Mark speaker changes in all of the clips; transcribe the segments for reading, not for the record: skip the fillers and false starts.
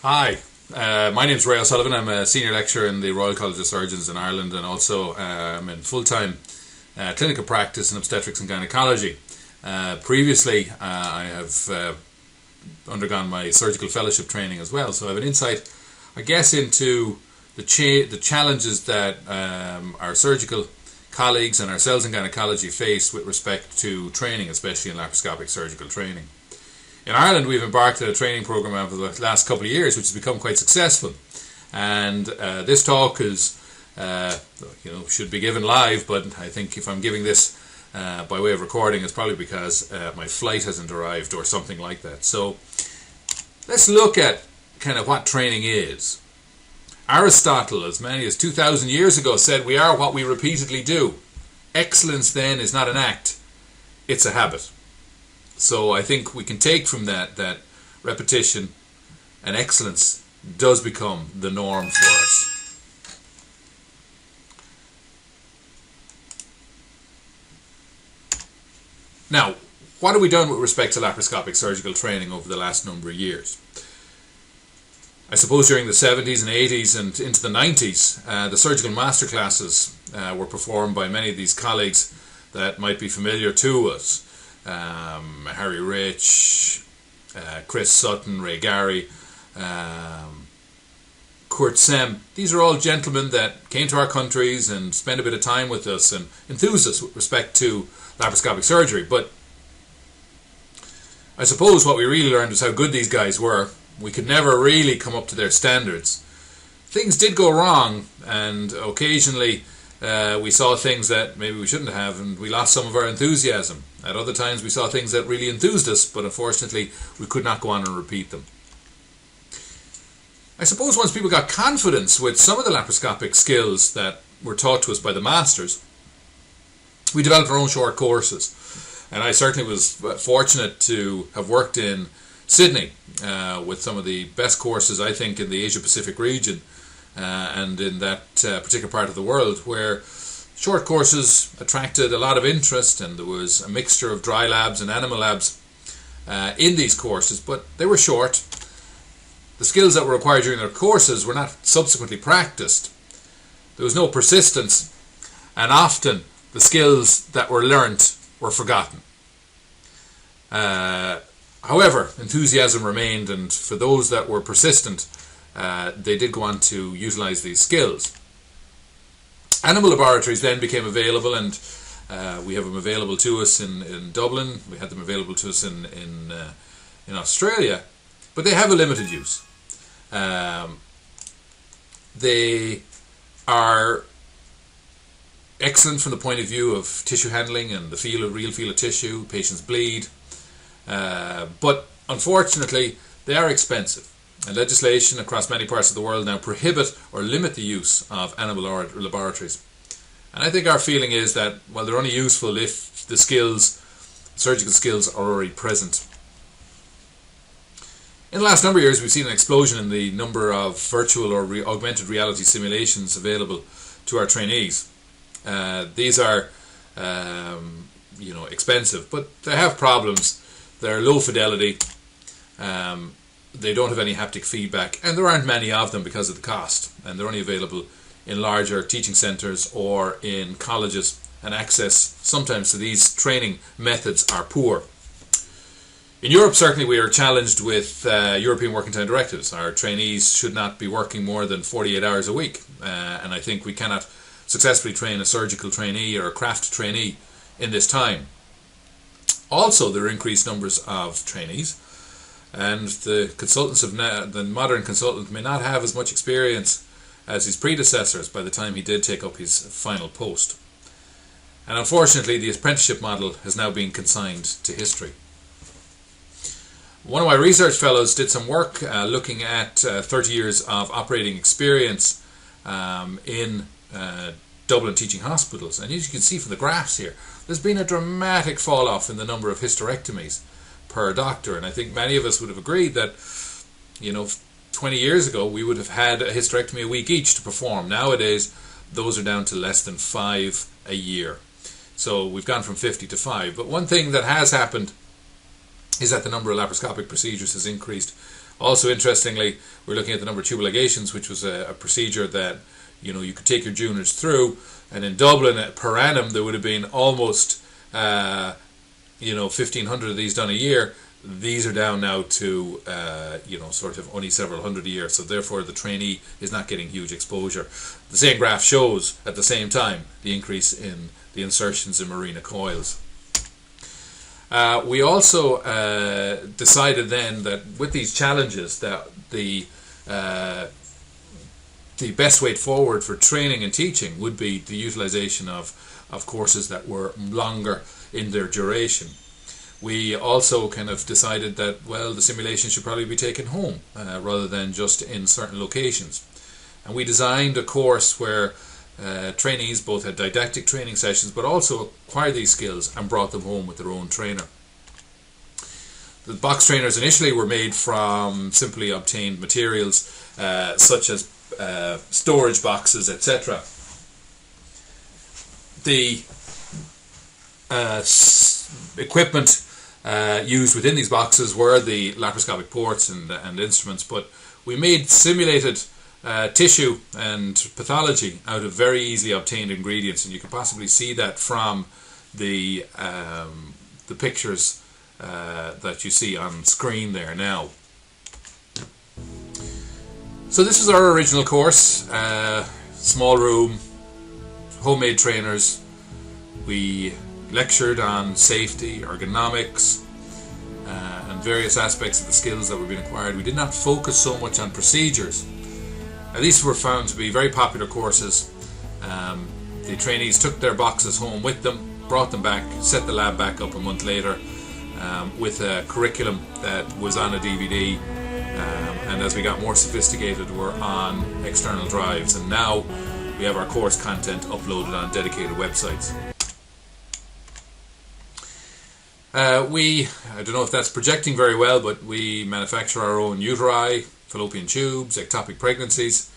Speaker 1: Hi, my name's Ray O'Sullivan. I'm a senior lecturer in the Royal College of Surgeons in Ireland, and also I'm in full-time clinical practice in obstetrics and gynecology. Previously, I have undergone my surgical fellowship training as well, so I have an insight, I guess, into the challenges that our surgical colleagues and ourselves in gynecology face with respect to training, especially in laparoscopic surgical training. In Ireland, we've embarked on a training program over the last couple of years, which has become quite successful. And this talk is, should be given live, but I think if I'm giving this by way of recording, it's probably because my flight hasn't arrived or something like that. So let's look at kind of what training is. Aristotle, as many as 2,000 years ago, said we are what we repeatedly do. Excellence, then, is not an act, it's a habit. So I think we can take from that repetition and excellence does become the norm for us. Now, what have we done with respect to laparoscopic surgical training over the last number of years? I suppose during the 70s and 80s and into the 90s, the surgical masterclasses were performed by many of these colleagues that might be familiar to us. Harry Rich, Chris Sutton, Ray Gary, Kurt Sem. These are all gentlemen that came to our countries and spent a bit of time with us and enthused us with respect to laparoscopic surgery. But I suppose what we really learned was how good these guys were. We could never really come up to their standards. Things did go wrong, and occasionally we saw things that maybe we shouldn't have, and we lost some of our enthusiasm. At other times we saw things that really enthused us, but unfortunately we could not go on and repeat them. I suppose once people got confidence with some of the laparoscopic skills that were taught to us by the masters, we developed our own short courses. And I certainly was fortunate to have worked in Sydney with some of the best courses, I think, in the Asia-Pacific region and in that particular part of the world, where short courses attracted a lot of interest, and there was a mixture of dry labs and animal labs in these courses, but they were short. The skills that were required during their courses were not subsequently practiced. There was no persistence, and often the skills that were learnt were forgotten. However, enthusiasm remained, and for those that were persistent, they did go on to utilize these skills. Animal laboratories then became available, and we have them available to us in Dublin. We had them available to us in Australia, but they have a limited use. They are excellent from the point of view of tissue handling and the real feel of tissue. Patients bleed, but unfortunately they are expensive. And legislation across many parts of the world now prohibit or limit the use of animal laboratories. And I think our feeling is that, well, they're only useful if the surgical skills are already present. In the last number of years, we've seen an explosion in the number of virtual or augmented reality simulations available to our trainees. These are, expensive, but they have problems. They're low fidelity. They don't have any haptic feedback, and there aren't many of them because of the cost, and they're only available in larger teaching centres or in colleges, and access sometimes to these training methods are poor. In Europe, certainly we are challenged with European Working Time Directives. Our trainees should not be working more than 48 hours a week, and I think we cannot successfully train a surgical trainee or a craft trainee in this time. Also, there are increased numbers of trainees, and the modern consultant may not have as much experience as his predecessors by the time he did take up his final post. And unfortunately, the apprenticeship model has now been consigned to history. One of my research fellows did some work looking at 30 years of operating experience in Dublin teaching hospitals, and as you can see from the graphs here, there's been a dramatic fall off in the number of hysterectomies per doctor. And I think many of us would have agreed that 20 years ago we would have had a hysterectomy a week each to perform. Nowadays those are down to less than 5 a year, so we've gone from 50 to 5. But one thing that has happened is that the number of laparoscopic procedures has increased Also, interestingly, we're looking at the number of tubal ligations, which was a procedure that you could take your juniors through, and in Dublin per annum there would have been almost 1,500 of these done a year. These are down now to sort of only several hundred a year, so therefore the trainee is not getting huge exposure. The same graph shows at the same time the increase in the insertions in marina coils. We also decided then that with these challenges that the best way forward for training and teaching would be the utilization of courses that were longer in their duration. We also kind of decided that, well, the simulation should probably be taken home rather than just in certain locations. And we designed a course where trainees both had didactic training sessions but also acquired these skills and brought them home with their own trainer. The box trainers initially were made from simply obtained materials such as storage boxes, etc. The equipment used within these boxes were the laparoscopic ports and instruments, but we made simulated tissue and pathology out of very easily obtained ingredients, and you can possibly see that from the pictures that you see on screen there now. So this is our original course, small room, homemade trainers. We lectured on safety, ergonomics, and various aspects of the skills that were being acquired. We did not focus so much on procedures. Now, these were found to be very popular courses. The trainees took their boxes home with them, brought them back, set the lab back up a month later with a curriculum that was on a DVD, and as we got more sophisticated, we're on external drives, and now we have our course content uploaded on dedicated websites. I don't know if that's projecting very well, but we manufacture our own uteri, fallopian tubes, ectopic pregnancies,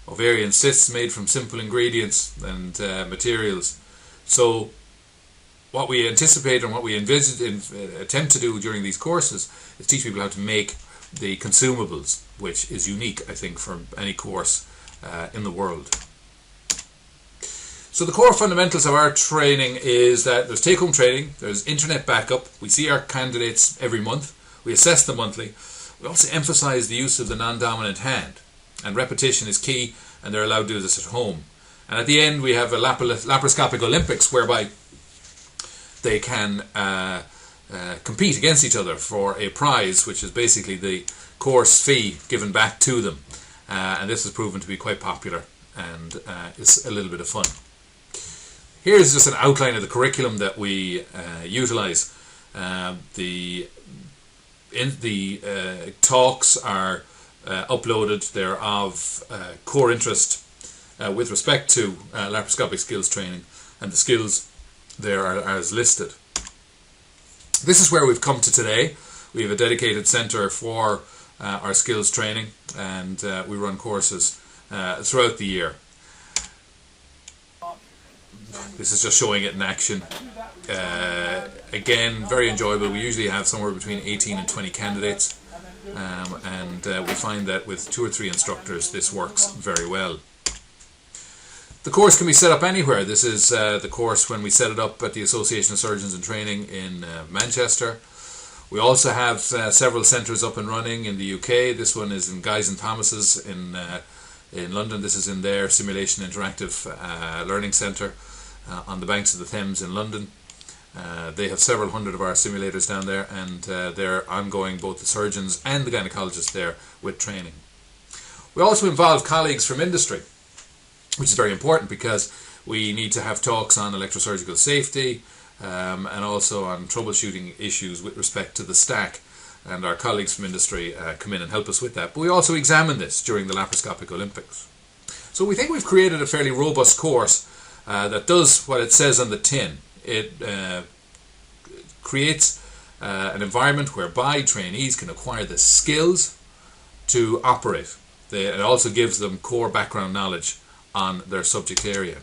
Speaker 1: ovarian cysts made from simple ingredients and materials. So what we anticipate and what we attempt to do during these courses is teach people how to make the consumables, which is unique, I think, for any course in the world. So the core fundamentals of our training is that there's take-home training, there's internet backup, we see our candidates every month, we assess them monthly. We also emphasize the use of the non-dominant hand, and repetition is key, and they're allowed to do this at home. And at the end we have a laparoscopic Olympics whereby they can compete against each other for a prize, which is basically the course fee given back to them. And this has proven to be quite popular and is a little bit of fun. Here's just an outline of the curriculum that we utilize. The talks are uploaded. They're of core interest with respect to laparoscopic skills training, and the skills there are as listed. This is where we've come to today. We have a dedicated centre for our skills training, and we run courses throughout the year. This is just showing it in action. Again, very enjoyable. We usually have somewhere between 18 and 20 candidates, and we find that with 2 or 3 instructors this works very well. The course can be set up anywhere. This is the course when we set it up at the Association of Surgeons in Training in Manchester. We also have several centres up and running in the UK. This one is in Guy's and Thomas's in London. This is in their Simulation Interactive Learning Centre on the banks of the Thames in London. They have several hundred of our simulators down there, and they're ongoing, both the surgeons and the gynecologists there, with training. We also involve colleagues from industry, which is very important because we need to have talks on electrosurgical safety and also on troubleshooting issues with respect to the stack, and our colleagues from industry come in and help us with that. But we also examine this during the laparoscopic Olympics. So we think we've created a fairly robust course that does what it says on the tin. It creates an environment whereby trainees can acquire the skills to operate. It also gives them core background knowledge on their subject area.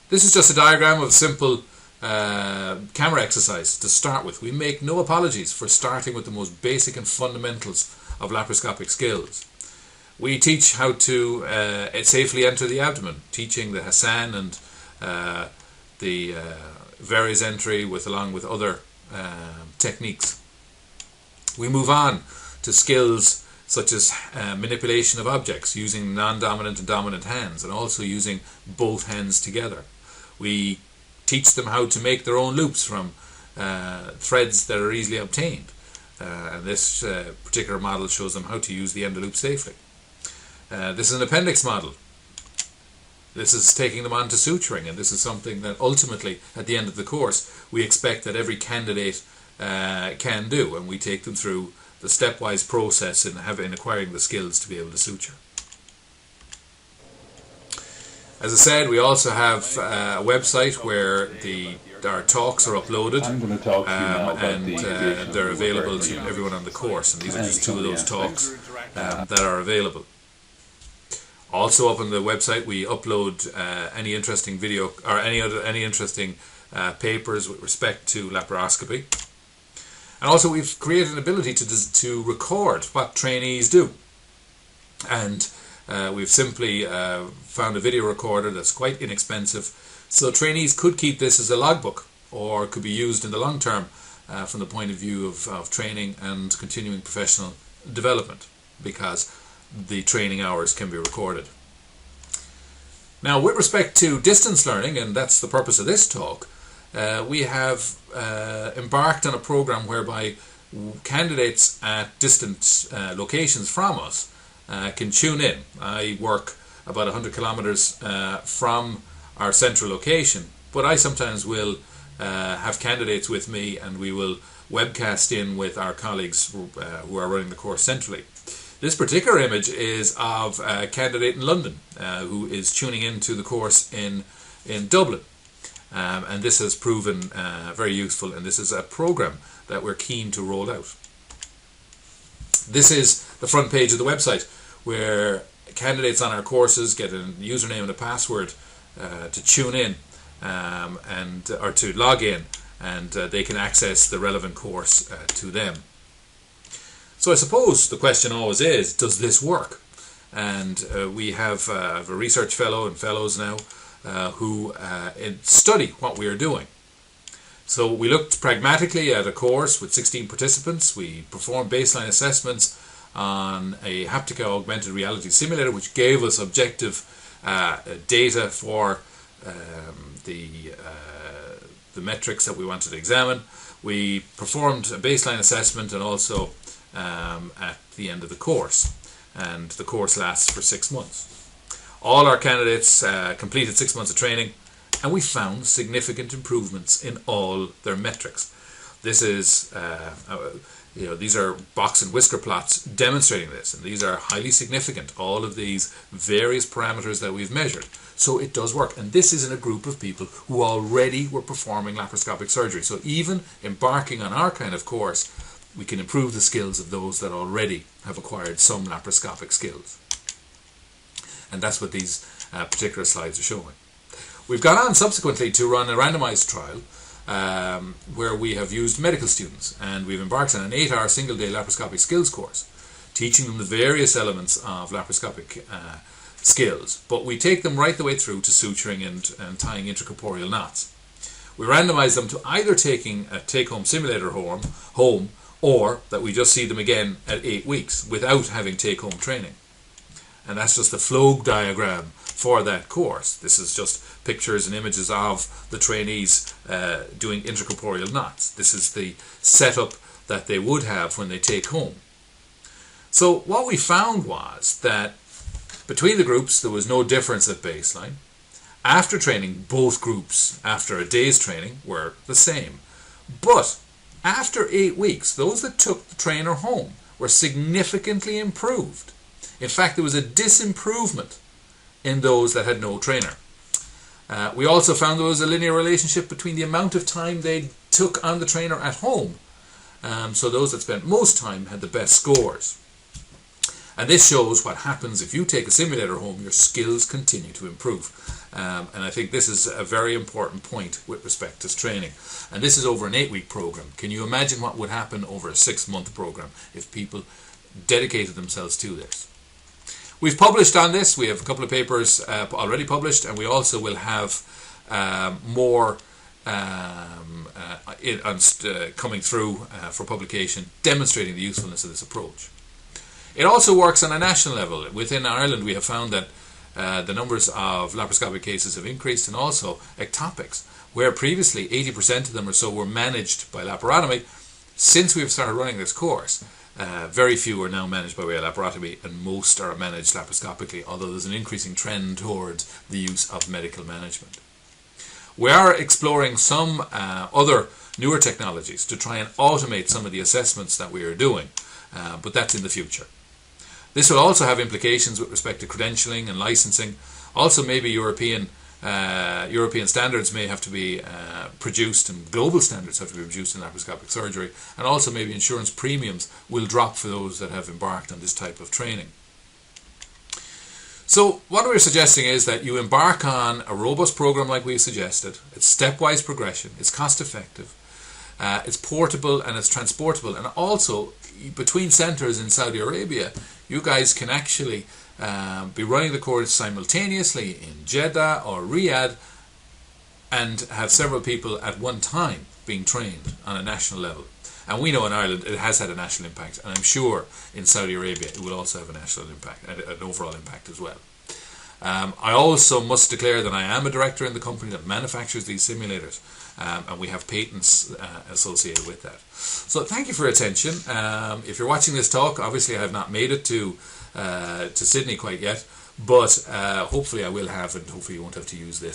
Speaker 1: This is just a diagram of simple camera exercise to start with. We make no apologies for starting with the most basic and fundamentals of laparoscopic skills. We teach how to safely enter the abdomen, teaching the Hassan and the various entry along with other techniques. We move on to skills such as manipulation of objects using non-dominant and dominant hands, and also using both hands together. We teach them how to make their own loops from threads that are easily obtained. And this particular model shows them how to use the end loop safely. This is an appendix model. This is taking them on to suturing, and this is something that ultimately at the end of the course we expect that every candidate can do, and we take them through the stepwise process in acquiring the skills to be able to suture. As I said, we also have a website where our talks are uploaded, and they're available to everyone on the course, and these are just two of those talks that are available. Also up on the website we upload any interesting video or any interesting papers with respect to laparoscopy. And also we've created an ability to record what trainees do. And we've simply found a video recorder that's quite inexpensive. So trainees could keep this as a logbook, or could be used in the long term from the point of view of training and continuing professional development, because the training hours can be recorded. Now, with respect to distance learning, and that's the purpose of this talk, we have embarked on a program whereby candidates at distant locations from us can tune in. I work about 100 kilometers from our central location, but I sometimes will have candidates with me, and we will webcast in with our colleagues who are running the course centrally. This particular image is of a candidate in London who is tuning into the course in Dublin. And this has proven very useful, and this is a program that we're keen to roll out. This is the front page of the website, where candidates on our courses get a username and a password to tune in or to log in, and they can access the relevant course to them. So I suppose the question always is, does this work? And we have a research fellow and fellows now who study what we are doing. So we looked pragmatically at a course with 16 participants. We performed baseline assessments on a Haptica augmented reality simulator, which gave us objective data for the metrics that we wanted to examine. We performed a baseline assessment and also at the end of the course, and the course lasts for 6 months. All our candidates completed 6 months of training, and we found significant improvements in all their metrics. This is, these are box and whisker plots demonstrating this, and these are highly significant, all of these various parameters that we've measured. So it does work, and this is in a group of people who already were performing laparoscopic surgery. So even embarking on our kind of course, we can improve the skills of those that already have acquired some laparoscopic skills. And that's what these particular slides are showing. We've gone on subsequently to run a randomized trial where we have used medical students, and we've embarked on an 8-hour single-day laparoscopic skills course, teaching them the various elements of laparoscopic skills, but we take them right the way through to suturing and tying intracorporeal knots. We randomize them to either taking a take-home simulator home, or that we just see them again at 8 weeks without having take-home training. And that's just the flow diagram for that course. This is just pictures and images of the trainees doing intracorporeal knots. This is the setup that they would have when they take home. So what we found was that between the groups there was no difference at baseline. After training, both groups, after a day's training, were the same. But after 8 weeks, those that took the trainer home were significantly improved. In fact, there was a disimprovement in those that had no trainer. We also found there was a linear relationship between the amount of time they took on the trainer at home. So those that spent most time had the best scores. And this shows what happens if you take a simulator home, your skills continue to improve. And I think this is a very important point with respect to training. And this is over an 8-week program. Can you imagine what would happen over a 6-month program if people dedicated themselves to this? We've published on this. We have a couple of papers already published, and we also will have more coming through for publication demonstrating the usefulness of this approach. It also works on a national level. Within Ireland, we have found that the numbers of laparoscopic cases have increased, and also ectopics, where previously 80% of them or so were managed by laparotomy. Since we've started running this course, very few are now managed by way of laparotomy, and most are managed laparoscopically, although there's an increasing trend towards the use of medical management. We are exploring some other newer technologies to try and automate some of the assessments that we are doing, but that's in the future. This will also have implications with respect to credentialing and licensing. Also, maybe European standards may have to be produced, and global standards have to be produced in laparoscopic surgery, and also maybe insurance premiums will drop for those that have embarked on this type of training. So what we're suggesting is that you embark on a robust program like we suggested. It's stepwise progression, it's cost effective, it's portable and it's transportable, and also between centres in Saudi Arabia you guys can actually be running the course simultaneously in Jeddah or Riyadh and have several people at one time being trained on a national level. And we know in Ireland it has had a national impact, and I'm sure in Saudi Arabia it will also have a national impact, and an overall impact as well. I also must declare that I am a director in the company that manufactures these simulators, and we have patents associated with that. So thank you for your attention. If you're watching this talk, obviously I have not made it to Sydney quite yet, but hopefully I will have, and hopefully you won't have to use this.